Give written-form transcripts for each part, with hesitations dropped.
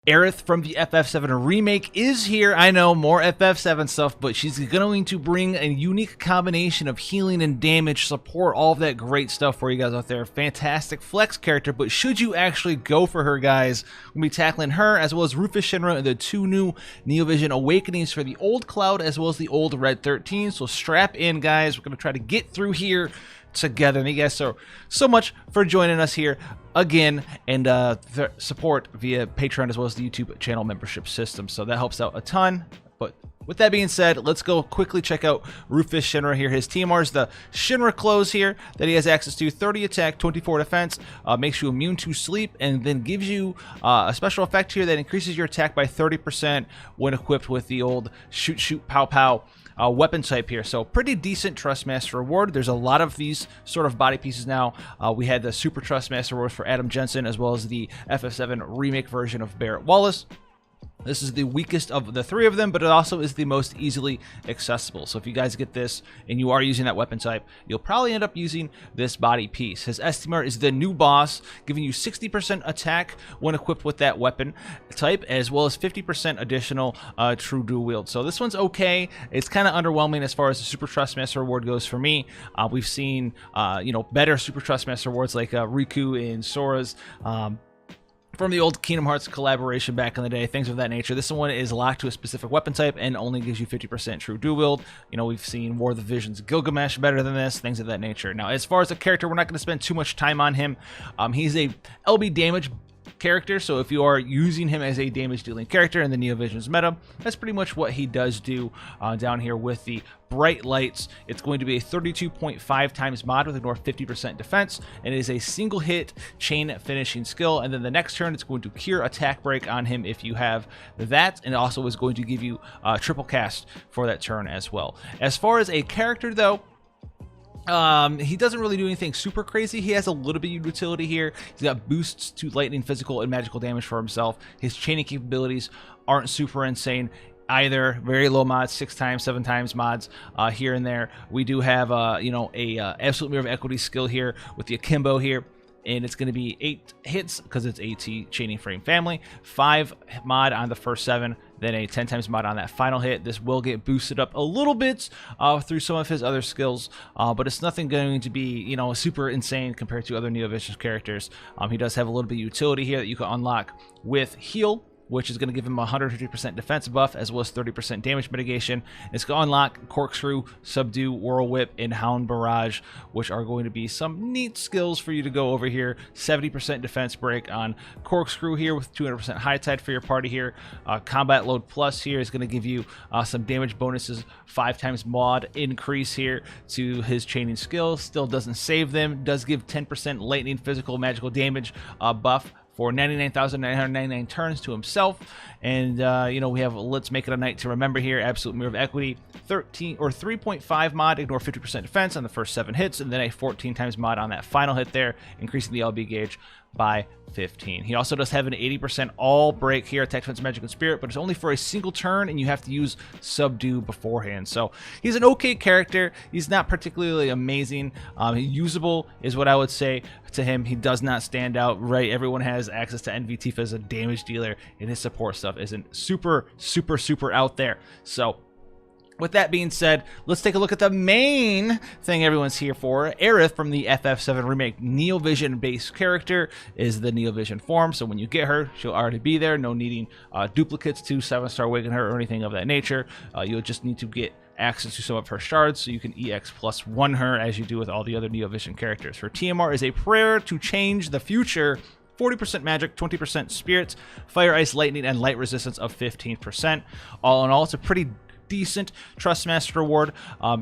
Aerith from the FF7 Remake is here. I know, more FF7 stuff, but she's going to bring a unique combination of healing and damage, support, all of that great stuff for you guys out there. Fantastic flex character, but should you actually go for her, guys, we'll be tackling her as well as Rufus Shinra and the two new Neovision Awakenings for the old Cloud as well as the old Red 13. So strap in, guys. We're going to try to get through here together. Thank you guys so much for joining us here again, and support via Patreon as well as the YouTube channel membership system, so that helps out a ton. But with that being said, let's go quickly check out Rufus Shinra here. His TMR is the Shinra clothes here that he has access to: 30 attack, 24 defense, makes you immune to sleep, and then gives you a special effect here that increases your attack by 30% when equipped with the old shoot pow pow weapon type here. So pretty decent Trustmaster reward. There's a lot of these sort of body pieces now. We had the Super Trustmaster reward for Adam Jensen as well as the FF7 remake version of Barrett Wallace. This is the weakest of the three of them, but it also is the most easily accessible. So if you guys get this and you are using that weapon type, you'll probably end up using this body piece. His Estimar is the new boss, giving you 60% attack when equipped with that weapon type, as well as 50% additional true dual wield. So this one's okay. It's kind of underwhelming as far as the Super Trustmaster reward goes for me. We've seen better Super Trustmaster rewards like Riku and Sora's from the old Kingdom Hearts collaboration back in the day, things of that nature. This one is locked to a specific weapon type and only gives you 50% true dual wield. You know, we've seen War of the Visions, Gilgamesh better than this, things of that nature. Now, as far as the character, we're not going to spend too much time on him. He's a LB damage character, so if you are using him as a damage dealing character in the Neovision's meta, that's pretty much what he does do down here with the bright lights. It's going to be a 32.5 times mod with ignore 50% defense, and it is a single hit chain finishing skill, and then the next turn it's going to cure attack break on him if you have that, and it also is going to give you triple cast for that turn as well. As far as a character though, he doesn't really do anything super crazy. He has a little bit of utility here. He's got boosts to lightning, physical, and magical damage for himself. His chaining capabilities aren't super insane either. Very low mods, 6 times, 7 times mods here and there. We do have absolute mirror of equity skill here with the akimbo here, and it's going to be 8 hits because it's AT chaining frame family, 5 mod on the first 7, then a 10 times mod on that final hit. This will get boosted up a little bit through some of his other skills, but it's nothing going to be, super insane compared to other Neovision characters. He does have a little bit of utility here that you can unlock with heal, which is going to give him 150% defense buff as well as 30% damage mitigation. It's going to unlock Corkscrew, Subdue, Whirl Whip, and Hound Barrage, which are going to be some neat skills for you to go over here. 70% defense break on Corkscrew here with 200% high tide for your party here. Combat Load Plus here is going to give you some damage bonuses, 5 times mod increase here to his chaining skills. Still doesn't save them, does give 10% lightning, physical, magical damage buff for 99,999 turns to himself. And we have Let's Make It a Night to Remember here, Absolute Mirror of Equity, 3.5 mod, ignore 50% defense on the first 7 hits, and then a 14 times mod on that final hit there, increasing the LB gauge by 15. He also does have an 80% all break here, attack, defense, magic, and spirit, but it's only for a single turn, and you have to use Subdue beforehand. So he's an okay character. He's not particularly amazing. Usable is what I would say to him. He does not stand out, right? Everyone has access to NVT as a damage dealer, and his support stuff isn't super out there. So with that being said, let's take a look at the main thing everyone's here for. Aerith from the FF7 Remake Neovision based character is the Neovision form, so when you get her, she'll already be there. No needing duplicates to 7-star awaken her or anything of that nature. You'll just need to get access to some of her shards so you can EX +1 her as you do with all the other Neovision characters. Her TMR is a prayer to change the future. 40% magic, 20% spirits, fire, ice, lightning, and light resistance of 15%. All in all, it's a pretty decent Trustmaster reward.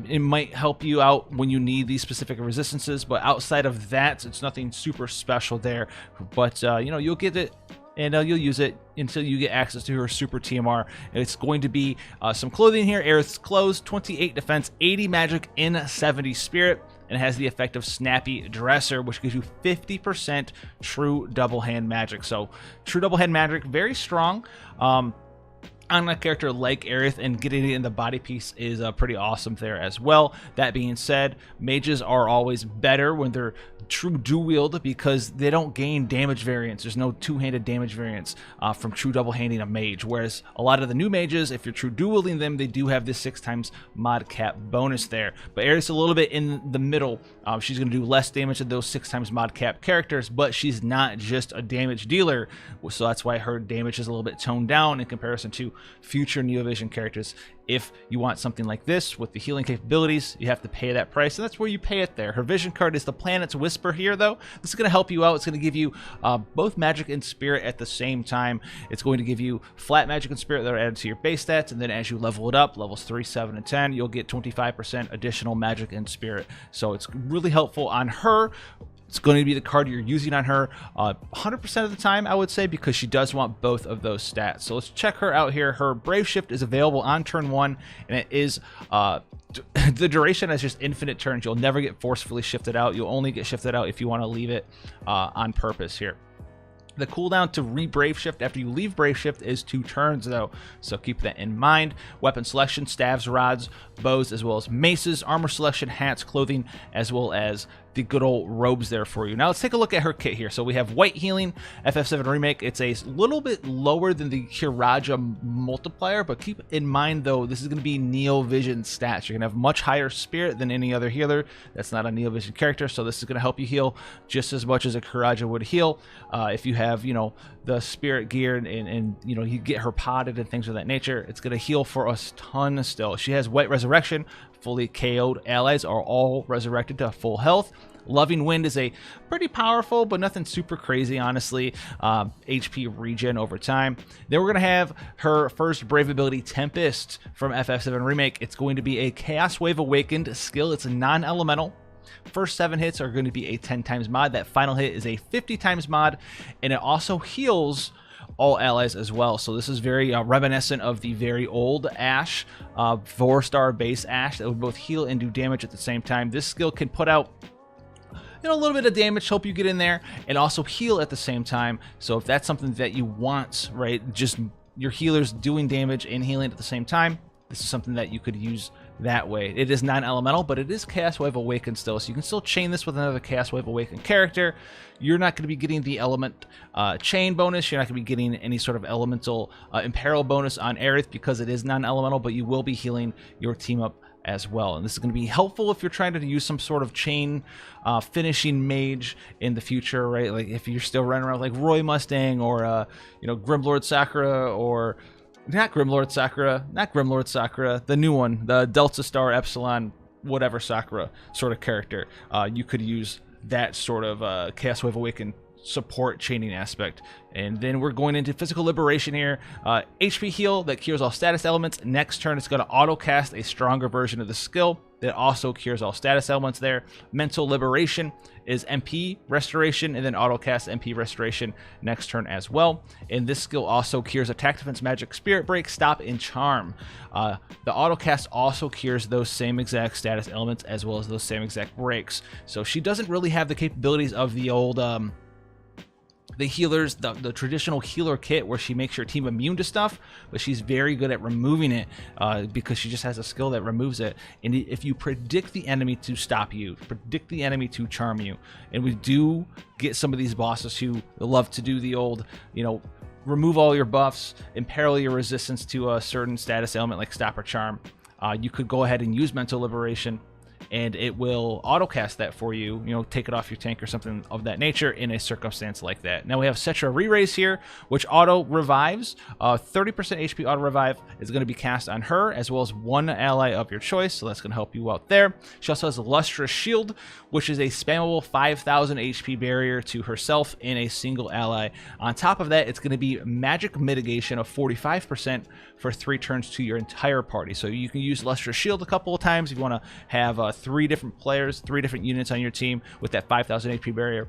It might help you out when you need these specific resistances, but outside of that, it's nothing super special there. But you'll get it, and you'll use it until you get access to her super TMR. It's going to be some clothing here. Aerith's clothes, 28 defense, 80 magic, and 70 spirit. And it has the effect of Snappy Dresser, which gives you 50% true double hand magic. So true double hand magic, very strong. on a character like Aerith, and getting it in the body piece is pretty awesome there as well. That being said, mages are always better when they're true dual wield because they don't gain damage variance. There's no two-handed damage variance from true double handing a mage, whereas a lot of the new mages, if you're true dual wielding them, they do have this 6 times mod cap bonus there. But Aerith's a little bit in the middle. She's going to do less damage than those 6 times mod cap characters, but she's not just a damage dealer, so that's why her damage is a little bit toned down in comparison to future Neovision characters. If you want something like this with the healing capabilities, you have to pay that price, and that's where you pay it there. Her vision card is the Planet's Whisper here, though. This is going to help you out. It's going to give you both magic and spirit at the same time. It's going to give you flat magic and spirit that are added to your base stats, and then as you level it up, levels 3, 7, and 10, you'll get 25% additional magic and spirit. So it's really helpful on her. It's going to be the card you're using on her 100% of the time, I would say, because she does want both of those stats. So let's check her out here. Her Brave Shift is available on turn 1, and it is the duration is just infinite turns. You'll never get forcefully shifted out. You'll only get shifted out if you want to leave it on purpose here. The cooldown to re-Brave Shift after you leave Brave Shift is 2 turns, though, so keep that in mind. Weapon selection, staves, rods, bows, as well as maces, armor selection, hats, clothing, as well as the good old robes there for you. Now let's take a look at her kit here. So we have white healing, FF7 Remake. It's a little bit lower than the Kiraja multiplier, but keep in mind, though, this is going to be Neovision stats. You're going to have much higher spirit than any other healer that's not a Neovision character, so this is going to help you heal just as much as a Kiraja would heal. If you have, you know, the spirit gear and you know, you get her potted and things of that nature, it's going to heal for us ton still. She has White Resurrection. Fully KO'd allies are all resurrected to full health. Loving Wind is a pretty powerful, but nothing super crazy, honestly, HP regen over time. Then we're going to have her first Brave ability, Tempest, from FF7 Remake. It's going to be a Chaos Wave Awakened skill. It's a non-elemental. First 7 hits are going to be a 10 times mod. That final hit is a 50 times mod, and it also heals all allies as well. So this is very reminiscent of the very old Ashe, 4-star base Ashe that would both heal and do damage at the same time. This skill can put out, you know, a little bit of damage, help you get in there, and also heal at the same time. So if that's something that you want, right, just your healers doing damage and healing at the same time, this is something that you could use that way. It is non-elemental, but it is Chaos Wave Awakened still, so you can still chain this with another Chaos Wave Awakened character. You're not going to be getting the element chain bonus. You're not going to be getting any sort of elemental imperil bonus on Aerith because it is non-elemental, but you will be healing your team up as well. And this is going to be helpful if you're trying to use some sort of chain finishing mage in the future, right? Like if you're still running around like Roy Mustang or you know, Grimlord Sakura, or not Grimlord Sakura, the new one, the Delta Star Epsilon whatever Sakura sort of character. You could use that sort of Chaos Wave Awakened support chaining aspect. And then we're going into Physical Liberation here. HP heal that cures all status elements. Next turn, it's going to auto cast a stronger version of the skill that also cures all status elements there. Mental Liberation is MP restoration, and then auto cast MP restoration next turn as well. And this skill also cures attack, defense, magic, spirit break, stop, and charm. The auto cast also cures those same exact status elements as well as those same exact breaks. So she doesn't really have the capabilities of the old the healers, the traditional healer kit where she makes your team immune to stuff, but she's very good at removing it because she just has a skill that removes it. And if you predict the enemy to stop you, predict the enemy to charm you, and we do get some of these bosses who love to do the old, you know, remove all your buffs, imperil your resistance to a certain status element like stop or charm, you could go ahead and use Mental Liberation, and it will autocast that for you, you know, take it off your tank or something of that nature in a circumstance like that. Now we have Cetra Re-Raise here, which auto revives. 30% HP auto revive is going to be cast on her as well as one ally of your choice, so that's going to help you out there. She also has Lustrous Shield, which is a spammable 5,000 HP barrier to herself and a single ally. On top of that, it's going to be magic mitigation of 45% for 3 turns to your entire party. So you can use Lustrous Shield a couple of times if you want to have 3 different players, 3 different units on your team with that 5,000 HP barrier.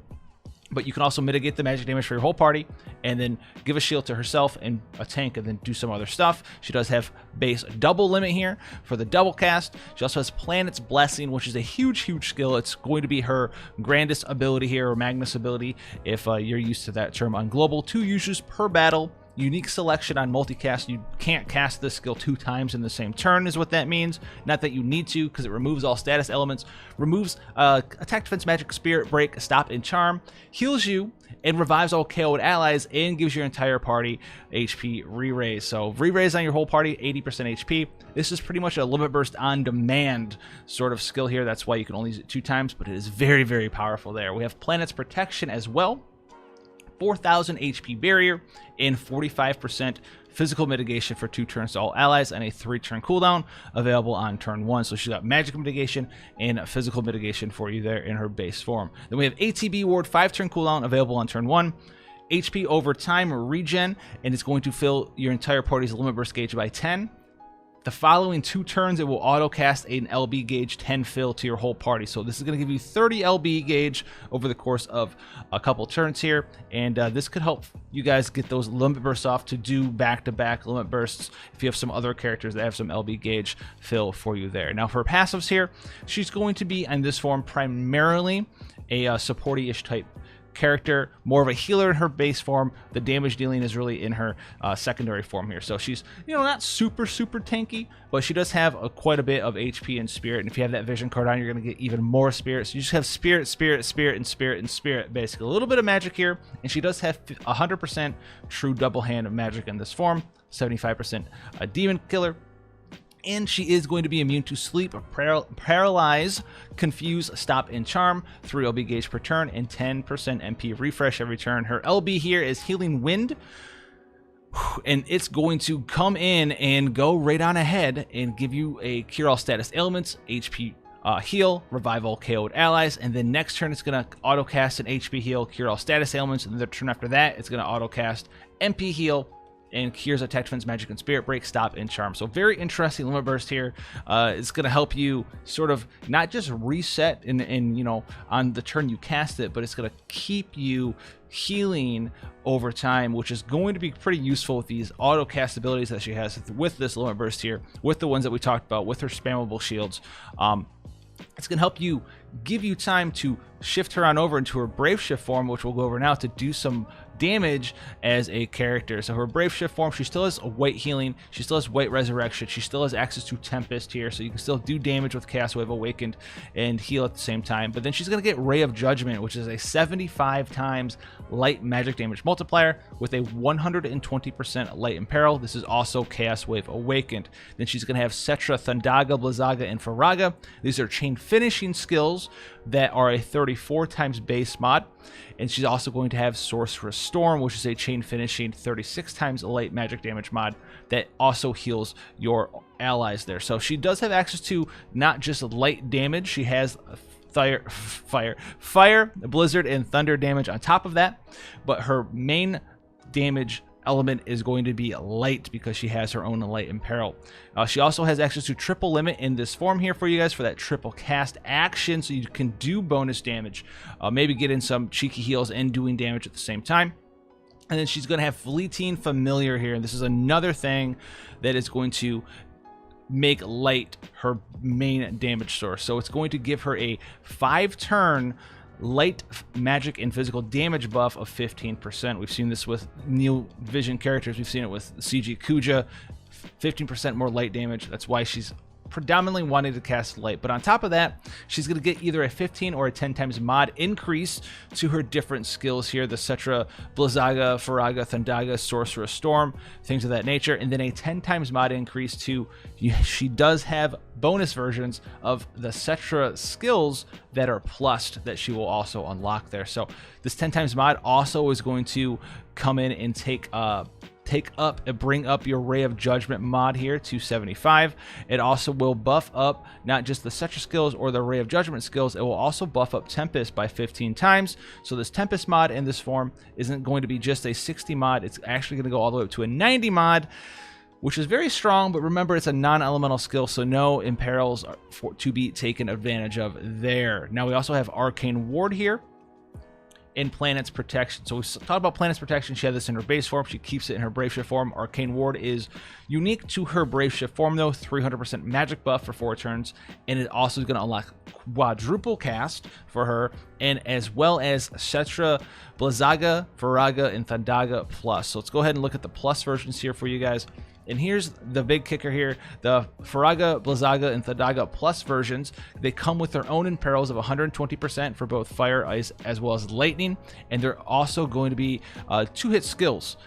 But you can also mitigate the magic damage for your whole party and then give a shield to herself and a tank and then do some other stuff. She does have base double limit here for the double cast. She also has Planet's Blessing, which is a huge skill. It's going to be her grandest ability here, or Magnus ability, if you're used to that term on global. 2 uses per battle. unique selection on multicast. You can't cast this skill 2 times in the same turn is what that means. Not that you need to, because it removes all status elements, removes attack, defense, magic, spirit break, stop, and charm, heals you, and revives all KO'd allies, and gives your entire party HP re-raise. So re-raise on your whole party, 80% HP. This is pretty much a limit burst on demand sort of skill here. That's why you can only use it 2 times, but it is very, very powerful there. We have Planet's Protection as well. 4,000 HP barrier and 45% physical mitigation for 2 turns to all allies, and a 3-turn cooldown available on turn 1. So she's got magic mitigation and physical mitigation for you there in her base form. Then we have ATB Ward, 5-turn cooldown available on turn 1. HP over time regen, and it's going to fill your entire party's limit burst gauge by 10. The following 2 turns, it will auto-cast an LB gauge 10 fill to your whole party. So this is going to give you 30 LB gauge over the course of a couple turns here. And this could help you guys get those limit bursts off to do back-to-back limit bursts if you have some other characters that have some LB gauge fill for you there. Now for passives here, she's going to be in this form primarily a supporty-ish type character, more of a healer in her base form. The damage dealing is really in her secondary form here. So she's, you know, not super tanky, but she does have quite a bit of HP and spirit. And if you have that vision card on, you're going to get even more spirit. So you just have spirit, and spirit, basically. A little bit of magic here, and she does have 100% true double hand of magic in this form, 75% a demon killer. And she is going to be immune to sleep, paralyze, confuse, stop, and charm, 3 LB gauge per turn, and 10% MP refresh every turn. Her LB here is Healing Wind, and it's going to come in and go right on ahead and give you a cure all status ailments, HP heal, revive all KO'd allies, and then next turn it's going to auto cast an HP heal, cure all status ailments, and the turn after that it's going to auto cast MP heal, and cures attack, defense, magic, and spirit break, stop, and charm. So very interesting limit burst here. It's going to help you sort of not just reset in you know, on the turn you cast it, but it's going to keep you healing over time, which is going to be pretty useful with these auto cast abilities that she has with this limit burst here, with the ones that we talked about, with her spammable shields. It's going to help you, give you time to shift her on over into her Brave Shift form, which we'll go over now, to do some damage as a character. So her Brave Shift form, she still has a white healing, she still has white resurrection, she still has access to Tempest here, so you can still do damage with Chaos Wave Awakened and heal at the same time. But then she's going to get Ray of Judgment, which is a 75 times light magic damage multiplier with a 120% light imperil. This is also Chaos Wave Awakened. Then she's going to have Cetra, Thundaga, Blizzaga, and Faraga. These are chain finishing skills that are a 34 times base mod. And she's also going to have Sorcerer's Storm, which is a chain finishing 36 times light magic damage mod that also heals your allies there. So she does have access to not just light damage, she has fire, blizzard, and thunder damage on top of that, but her main damage element is going to be light because she has her own light imperil. She also has access to triple limit in this form here for you guys for that triple cast action, so you can do bonus damage, maybe get in some cheeky heals and doing damage at the same time. And then she's going to have Fleeting Familiar here, and this is another thing that is going to make light her main damage source. So it's going to give her a 5-turn light magic and physical damage buff of 15%. We've seen this with New Vision characters. We've seen it with CG Kuja, 15% more light damage. That's why she's predominantly wanting to cast light. But on top of that, she's going to get either a 15 or a 10 times mod increase to her different skills here, the Cetra, Blizzaga, Faraga, Thundaga, Sorcerer's Storm, things of that nature, and then a 10 times mod increase to, she does have bonus versions of the Cetra skills that are plussed that she will also unlock there. So this 10 times mod also is going to come in and bring up your Ray of Judgment mod here to 75. It also will buff up not just the Cetra skills or the Ray of Judgment skills, it will also buff up Tempest by 15 times. So this Tempest mod in this form isn't going to be just a 60 mod, it's actually going to go all the way up to a 90 mod, which is very strong, but remember it's a non-elemental skill, so no imperils are to be taken advantage of there. Now we also have Arcane Ward here. in Planet's Protection. So we talked about Planet's Protection. She had this in her base form. She keeps it in her Brave Shift form. Arcane Ward is unique to her Brave Shift form, though. 300% magic buff for 4 turns, and it also is going to unlock quadruple cast for her, and as well as Cetra, Blizzaga, Faraga, and Thundaga plus. So let's go ahead and look at the plus versions here for you guys. And here's the big kicker here. The Faraga, Blizzaga, and Thundaga plus versions, they come with their own imperils of 120% for both fire, ice, as well as lightning. And they're also going to be 2-hit skills.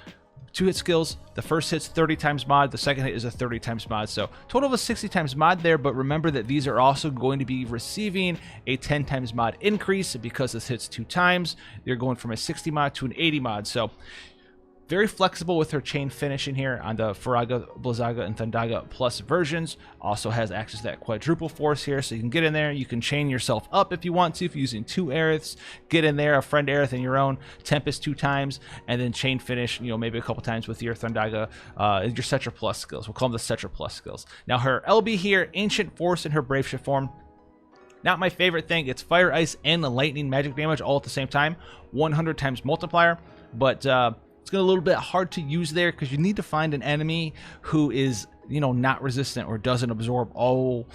2-hit skills. The first hit's 30 times mod. The second hit is a 30 times mod. So total of a 60 times mod there. But remember that these are also going to be receiving a 10 times mod increase because this hits 2 times. They're going from a 60 mod to an 80 mod. So very flexible with her chain finishing here on the Faraga, Blizzaga, and Thundaga plus versions. Also has access to that quadruple force here, so you can get in there. You can chain yourself up if you want to, if you're using 2 Aeriths. Get in there, a friend Aerith and your own Tempest 2 times, and then chain finish, you know, maybe a couple times with your Thundaga, your Cetra plus skills. We'll call them the Cetra plus skills. Now her LB here, Ancient Force in her Brave Shift form. Not my favorite thing. It's fire, ice, and the lightning magic damage all at the same time. 100 times multiplier, but it's going to be a little bit hard to use there because you need to find an enemy who is, you know, not resistant or doesn't absorb all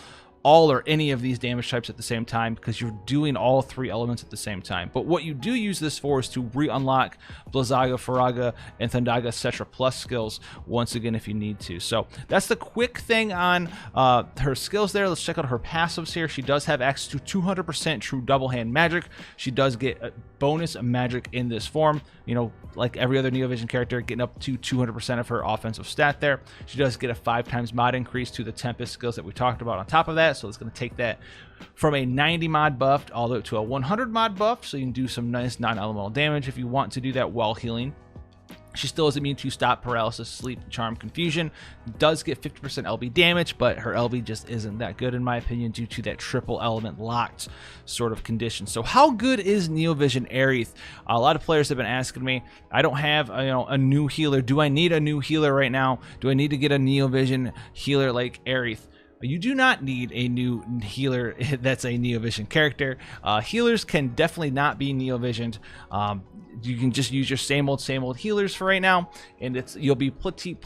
or any of these damage types at the same time, because you're doing all 3 elements at the same time. But what you do use this for is to re-unlock Blizzaga, Faraga, and Thundaga Cetra plus skills once again if you need to. So that's the quick thing on her skills there. Let's check out her passives here. She does have access to 200% true double hand magic. She does get a bonus magic in this form, you know, like every other Neo Vision character, getting up to 200% of her offensive stat there. She does get a 5 times mod increase to the Tempest skills that we talked about on top of that. So it's going to take that from a 90 mod buff all the way to a 100 mod buff, so you can do some nice non-elemental damage if you want to do that while healing. She still is immune to stop, paralysis, sleep, charm, confusion. Does get 50% LB damage, but her LB just isn't that good in my opinion due to that triple element locked sort of condition. So how good is Neo Vision Aerith? A lot of players have been asking me. I don't have a new healer. Do I need a new healer right now? Do I need to get a Neo Vision healer like Aerith? You do not need a new healer that's a Neo Vision character. Healers can definitely not be Neo Visioned. You can just use your same old healers for right now, and you'll be plenty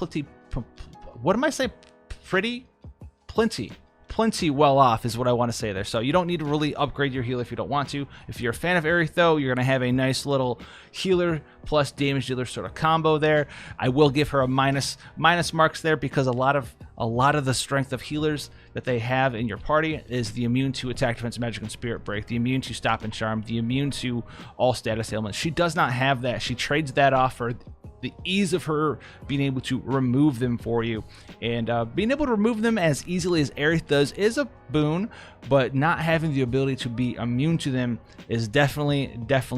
well off is what I want to say there. So you don't need to really upgrade your healer if you don't want to. If you're a fan of Aerith though, you're going to have a nice little healer plus damage dealer sort of combo there. I will give her a minus marks there because a lot of the strength of healers that they have in your party is the immune to attack, defense, magic, and spirit break, the immune to stop and charm, the immune to all status ailments. She does not have that. She trades that off for the ease of her being able to remove them for you, and being able to remove them as easily as Aerith does is a boon, but not having the ability to be immune to them is definitely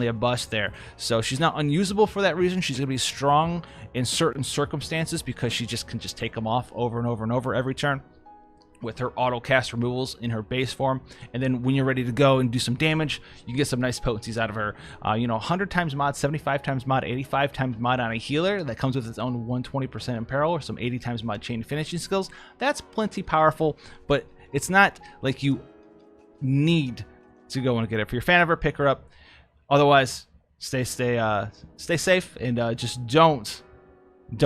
a bust there. So she's not unusable for that reason. She's going to be strong in certain circumstances because she can take them off over and over and over every turn with her auto cast removals in her base form. And then when you're ready to go and do some damage, you get some nice potencies out of her. 100 times mod, 75 times mod, 85 times mod on a healer that comes with its own 120% imperil or some 80 times mod chain finishing skills. That's plenty powerful, but it's not like you need to go and get it. If you're a fan of her, pick her up. Otherwise, stay safe and just don't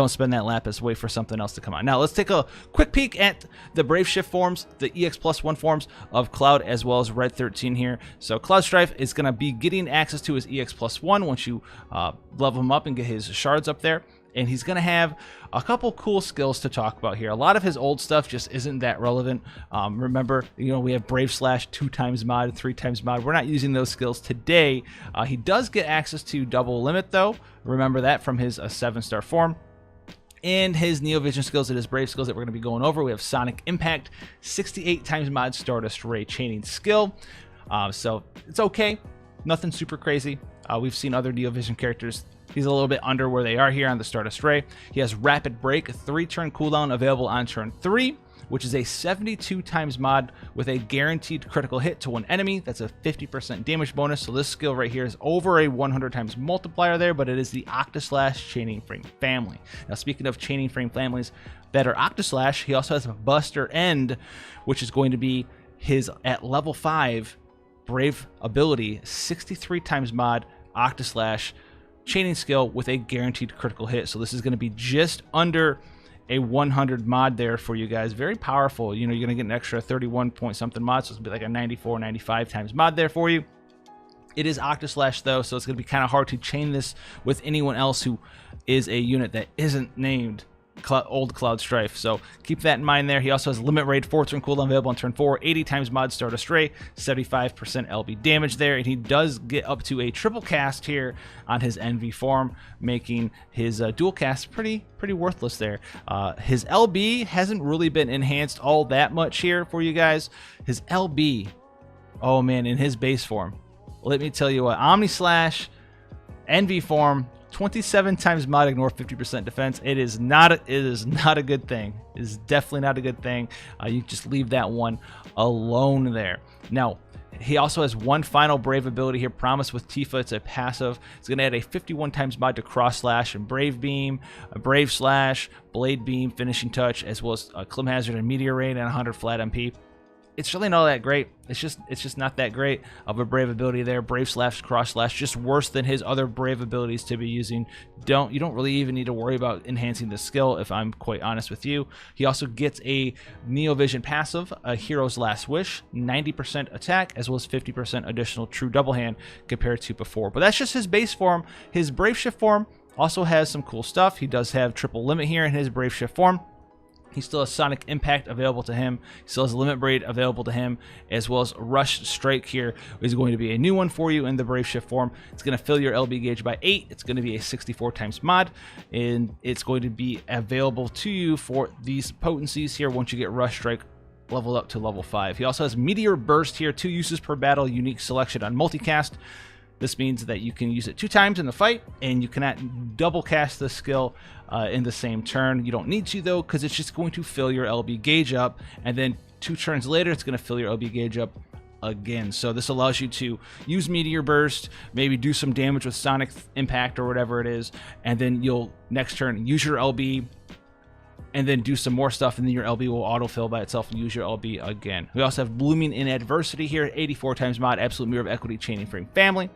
spend that lapis. Wait for something else to come out. Now let's take a quick peek at the Brave Shift forms, the EX+1 forms of Cloud as well as Red 13 here. So Cloud Strife is going to be getting access to his EX+1 once you level him up and get his shards up there. And he's going to have a couple cool skills to talk about here. A lot of his old stuff just isn't that relevant. Remember, we have Brave Slash 2 times mod, 3 times mod. We're not using those skills today. He does get access to Double Limit though. Remember that from his 7-star form. And his Neo Vision skills and his Brave skills that we're going to be going over. We have Sonic Impact, 68 times mod Stardust Ray chaining skill. So it's okay. Nothing super crazy. We've seen other Neo Vision characters. He's a little bit under where they are here on the Stardust Ray. He has Rapid Break, a 3-turn cooldown available on turn 3, which is a 72 times mod with a guaranteed critical hit to one enemy. That's a 50% damage bonus. So this skill right here is over a 100 times multiplier there, but it is the Octaslash Chaining Frame family. Now, speaking of Chaining Frame families that are Octaslash, he also has a Buster End, which is going to be his at level 5 Brave ability, 63 times mod, Octaslash chaining skill with a guaranteed critical hit. So this is going to be just under a 100 mod there for you guys. Very powerful. You know, you're going to get an extra 31 point something mod, so it's going to be like a 94, 95 times mod there for you. It is Octaslash though, so it's going to be kind of hard to chain this with anyone else who is a unit that isn't named Old Cloud Strife. So keep that in mind there. He also has Limit Raid 4-turn cooldown available on turn 4, 80 times mod Start Astray, 75% LB damage there, and he does get up to a triple cast here on his NV form, making his dual cast pretty worthless there. His LB hasn't really been enhanced all that much here for you guys. His LB, oh man, in his base form, let me tell you what, Omni Slash, NV form, 27 times mod, ignore 50% defense. It is not a good thing. It is definitely not a good thing. You just leave that one alone there. Now, he also has one final Brave ability here, Promise with Tifa. It's a passive. It's going to add a 51 times mod to Cross Slash and Brave Beam, a Brave Slash, Blade Beam, Finishing Touch, as well as Clim Hazard and Meteor Rain and 100 flat MP. It's really not that great. It's just not that great of a Brave ability there. Brave Slash, Cross Slash, just worse than his other Brave abilities to be using. You don't really even need to worry about enhancing the skill, if I'm quite honest with you. He also gets a Neo Vision passive, a Hero's Last Wish, 90% attack, as well as 50% additional True Double Hand compared to before. But that's just his base form. His Brave Shift form also has some cool stuff. He does have triple limit here in his Brave Shift form. He still has Sonic Impact available to him. He still has Limit Braid available to him, as well as Rush Strike here is going to be a new one for you in the Brave Shift form. It's going to fill your LB gauge by 8. It's going to be a 64 times mod, and it's going to be available to you for these potencies here once you get Rush Strike leveled up to level 5. He also has Meteor Burst here, 2 uses per battle, unique selection on multicast. This means that you can use it 2 times in the fight, and you cannot double cast the skill in the same turn. You don't need to though, because it's just going to fill your LB gauge up, and then 2 turns later it's going to fill your LB gauge up again. So this allows you to use Meteor Burst, maybe do some damage with Sonic Impact or whatever it is, and then you'll next turn use your LB and then do some more stuff, and then your LB will autofill by itself and use your LB again. We also have Blooming in Adversity here, 84 times mod, Absolute Mirror of Equity, Chaining Frame Family.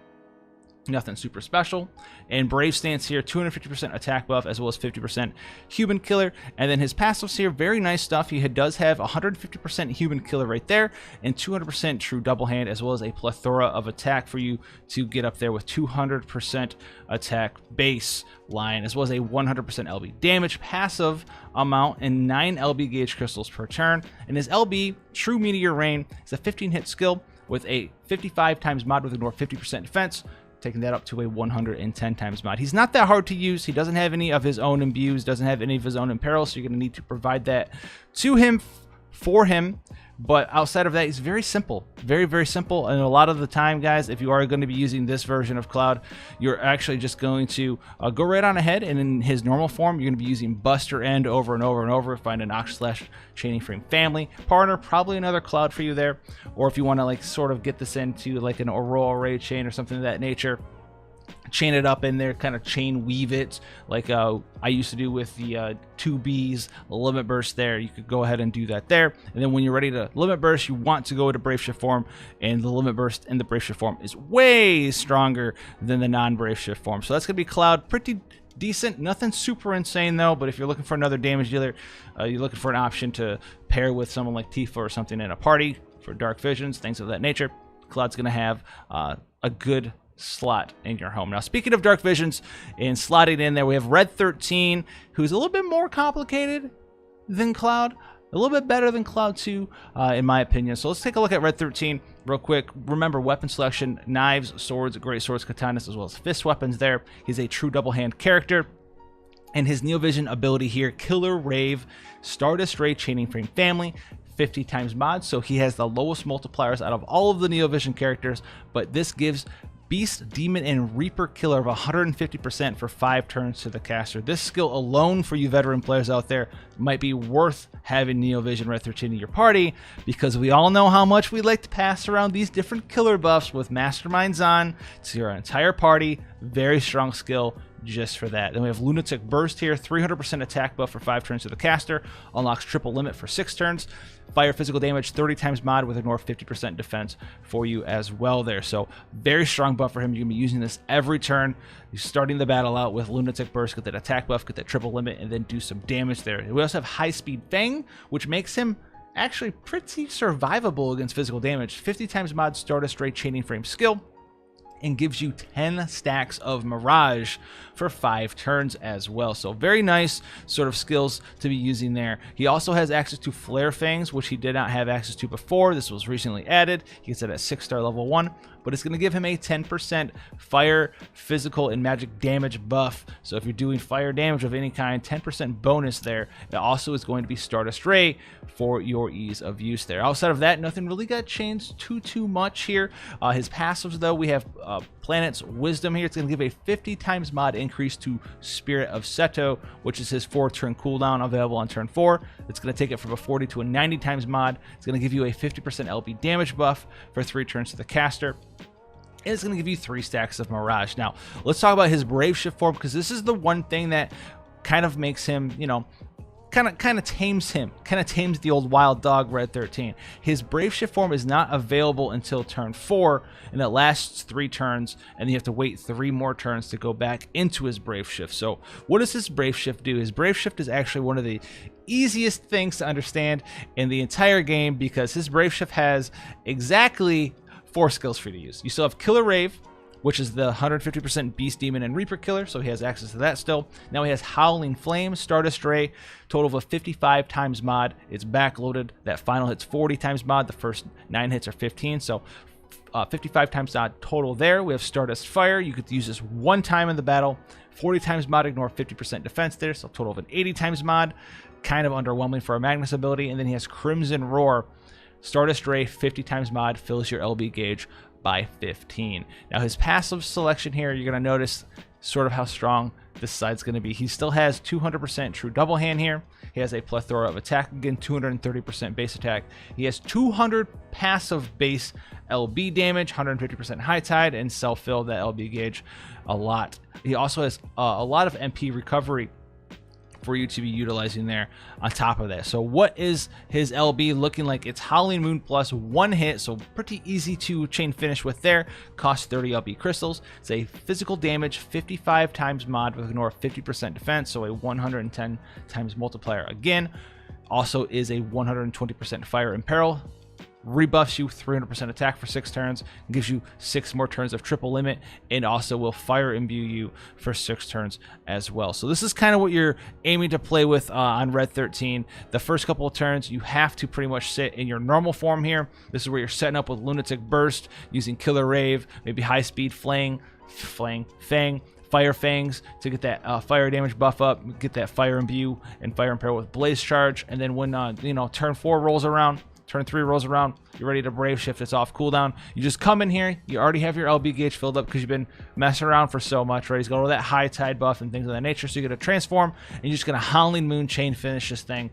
Nothing super special. And Brave Stance here, 250% attack buff, as well as 50% Human Killer. And then his passives here, very nice stuff. He does have 150% Human Killer right there, and 200% True Double Hand, as well as a plethora of attack for you to get up there with 200% attack base line, as well as a 100% LB damage passive amount and 9 LB gauge crystals per turn. And his LB, True Meteor Rain, is a 15-hit skill with a 55 times mod with ignore 50% defense, taking that up to a 110 times mod. He's not that hard to use. He doesn't have any of his own imbues, doesn't have any of his own imperils, so you're going to need to provide that to him for him. But outside of that, he's very simple. Very, very simple. And a lot of the time, guys, if you are going to be using this version of Cloud, you're actually just going to go right on ahead, and in his normal form, you're going to be using Buster End over and over and over. Find an Octaslash Chaining Frame Family partner, probably another Cloud for you there. Or if you want to like sort of get this into like an Aurora Ray chain or something of that nature, chain it up in there, kind of chain weave it like I used to do with the 2B's Limit Burst there. You could go ahead and do that there, and then when you're ready to Limit Burst, you want to go to Brave Shift form, and the Limit Burst in the Brave Shift form is way stronger than the non-Brave Shift form. So that's going to be Cloud, pretty decent, nothing super insane though. But if you're looking for another damage dealer, you're looking for an option to pair with someone like Tifa or something in a party for Dark Visions, things of that nature, Cloud's going to have a good slot in your home. Now, speaking of Dark Visions and slotting in there, we have Red 13, who's a little bit more complicated than Cloud, a little bit better than Cloud 2, in my opinion. So let's take a look at Red 13 real quick. Remember, weapon selection, knives, swords, great swords, katanas, as well as fist weapons there. He's a true double hand character. And his Neo Vision ability here, Killer Rave, Stardust Ray Chaining Frame Family, 50 times mod. So he has the lowest multipliers out of all of the Neo Vision characters, but this gives Beast, Demon, and Reaper Killer of 150% for 5 turns to the caster. This skill alone for you veteran players out there might be worth having Neo Vision Red 13 in your party, because we all know how much we like to pass around these different killer buffs with Masterminds on to your entire party. Very strong skill, just for that. Then we have Lunatic Burst here, 300% attack buff for 5 turns to the caster, unlocks triple limit for 6 turns, fire physical damage 30 times mod with ignore 50% defense for you as well there. So very strong buff for him. You're gonna be using this every turn. You're starting the battle out with Lunatic Burst, get that attack buff, get that triple limit, and then do some damage there. We also have High Speed Fang, which makes him actually pretty survivable against physical damage. 50 times mod Stardust Ray Chaining Frame skill, and gives you 10 stacks of Mirage for 5 turns as well. So very nice sort of skills to be using there. He also has access to Flare Fangs, which he did not have access to before. This was recently added. He gets it at 6-star level 1, but it's going to give him a 10% fire, physical, and magic damage buff. So if you're doing fire damage of any kind, 10% bonus there. It also is going to be Stardust Ray for your ease of use there. Outside of that, nothing really got changed too much here. His passives, though, we have Planet's Wisdom here. It's going to give a 50 times mod increase to Spirit of Seto, which is his 4-turn cooldown available on turn 4. It's going to take it from a 40 to a 90 times mod. It's going to give you a 50% LB damage buff for 3 turns to the caster. And it's going to give you 3 stacks of Mirage. Now, let's talk about his Brave Shift form, because this is the one thing that kind of makes him, you know, kind of tames the old wild dog Red 13. His Brave Shift form is not available until turn 4, and it lasts 3 turns, and you have to wait 3 more turns to go back into his Brave Shift. So what does his Brave Shift do? His Brave Shift is actually one of the easiest things to understand in the entire game, because his Brave Shift has exactly 4 skills for you to use. You still have Killer Rave, which is the 150% Beast Demon and Reaper killer, so he has access to that still. Now he has Howling Flame, Stardust Ray, total of a 55 times mod. It's backloaded. That final hit's 40 times mod. The first 9 hits are 15, so 55 times mod total there. We have Stardust Fire. You could use this 1 time in the battle. 40 times mod, ignore 50% defense there, so total of an 80 times mod. Kind of underwhelming for a Magnus ability. And then he has Crimson Roar. Stardust Ray, 50 times mod, fills your LB gauge by 15. Now his passive selection here, you're going to notice sort of how strong this side's going to be. He still has 200% true double hand here. He has a plethora of attack, again 230% base attack. He has 200 passive base LB damage, 150% high tide, and self-fill that LB gauge a lot. He also has a lot of MP recovery for you to be utilizing there on top of that. So what is his LB looking like? It's Howling Moon plus 1 hit, so pretty easy to chain finish with there. Costs 30 LB crystals. It's a physical damage 55 times mod with ignore 50% defense, so a 110 times multiplier again. Also is a 120% fire and peril. Rebuffs you 300% attack for 6 turns, gives you 6 more turns of triple limit, and also will fire imbue you for 6 turns as well. So this is kind of what you're aiming to play with on Red 13. The first couple of turns you have to pretty much sit in your normal form here. This is where you're setting up with Lunatic Burst, using Killer Rave, maybe High Speed Fang, Fire Fangs to get that fire damage buff up, get that fire imbue and fire impair with Blaze Charge, and then when turn 4 rolls around, turn 3 rolls around, you're ready to Brave Shift. It's off cooldown. You just come in here. You already have your LB gauge filled up because you've been messing around for so much, right? He's got all that high tide buff and things of that nature. So you're going to transform, and you're just going to Howling Moon chain finish this thing.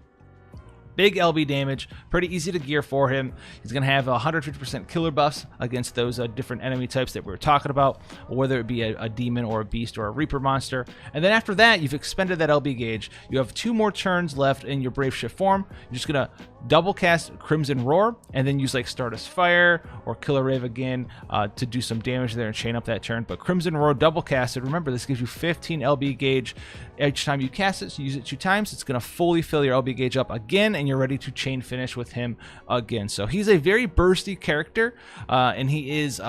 Big LB damage, pretty easy to gear for him. He's going to have 150% killer buffs against those different enemy types that we were talking about, whether it be a demon or a beast or a Reaper monster. And then after that, you've expended that LB gauge. You have 2 more turns left in your Brave Shift form. You're just going to double cast Crimson Roar and then use like Stardust Fire or Killer Rave again to do some damage there and chain up that turn. But Crimson Roar double casted, remember this gives you 15 LB gauge each time you cast it, so use it 2 times. It's going to fully fill your LB gauge up again, and you're ready to chain finish with him again. So he's a very bursty character, and he is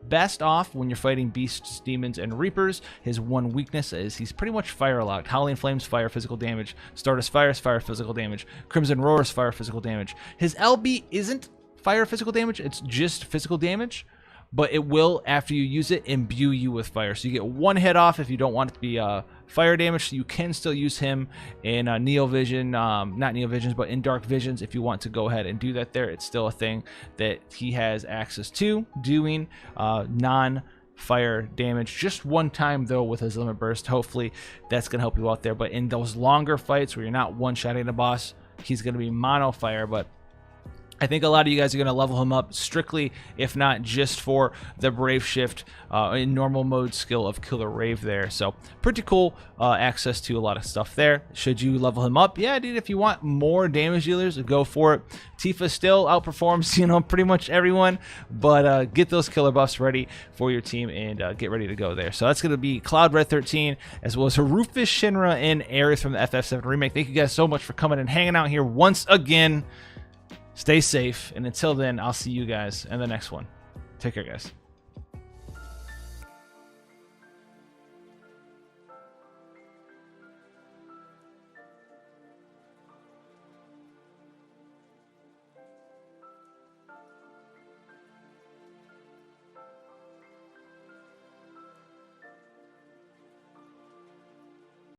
best off when you're fighting beasts, demons, and reapers. His one weakness is he's pretty much fire locked. Howling Flames, fire physical damage. Stardust Fire is fire physical damage. Crimson Roar is fire physical damage. His LB isn't fire physical damage, it's just physical damage, but it will, after you use it, imbue you with fire. So you get 1 hit off if you don't want it to be fire damage, so you can still use him in Neo Vision, not Neo Visions, but in Dark Visions if you want to go ahead and do that there. It's still a thing that he has access to, doing non-fire damage. Just 1 time, though, with his Limit Burst. Hopefully, that's going to help you out there. But in those longer fights where you're not one-shotting a boss, he's going to be mono-fire, but I think a lot of you guys are going to level him up strictly, if not just for the Brave Shift in normal mode skill of Killer Rave there. So pretty cool access to a lot of stuff there. Should you level him up? Yeah, dude, if you want more damage dealers, go for it. Tifa still outperforms, you know, pretty much everyone, but get those killer buffs ready for your team and get ready to go there. So that's going to be Cloud Red 13, as well as Rufus Shinra and Aerith from the FF7 Remake. Thank you guys so much for coming and hanging out here once again. Stay safe, and until then, I'll see you guys in the next one. Take care, guys.